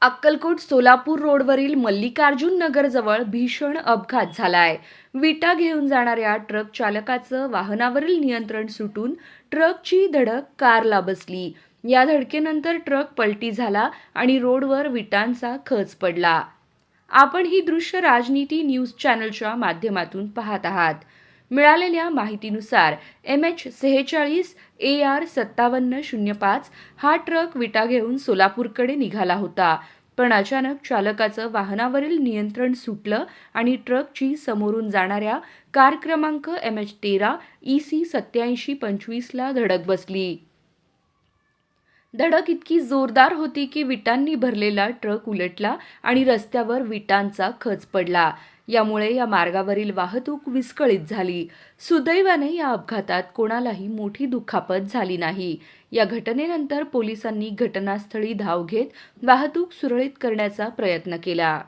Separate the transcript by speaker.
Speaker 1: अक्कलकोट सोलापूर रोडवरील मल्लिकार्जुन नगरजवळ भीषण अपघात झालाय. विटा घेऊन जाणाऱ्या ट्रक चालकाचं वाहनावरील नियंत्रण सुटून ट्रकची धडक कारला बसली. या धडकेनंतर ट्रक पलटी झाला आणि रोडवर विटांचा खच पडला. आपण ही दृश्य राजनीती न्यूज चॅनलच्या माध्यमातून पाहत आहात. मिळालेल्या माहितीनुसार MH46 AR 5705 हा ट्रक विटा घेऊन सोलापूरकडे निघाला होता. पण अचानक चालकाचं वाहनावरील नियंत्रण सुटलं आणि ट्रकची समोरून जाणाऱ्या कार क्रमांक MH13 EC 8725 ला धडक बसली. धडक इतकी जोरदार होती की विटांनी भरलेला ट्रक उलटला आणि रस्त्यावर विटांचा खच पडला. यामुळे या मार्गावरील वाहतूक विस्कळीत झाली. सुदैवाने या अपघातात कोणालाही मोठी दुखापत झाली नाही. या घटनेनंतर पोलिसांनी घटनास्थळी धाव घेत वाहतूक सुरळीत करण्याचा प्रयत्न केला.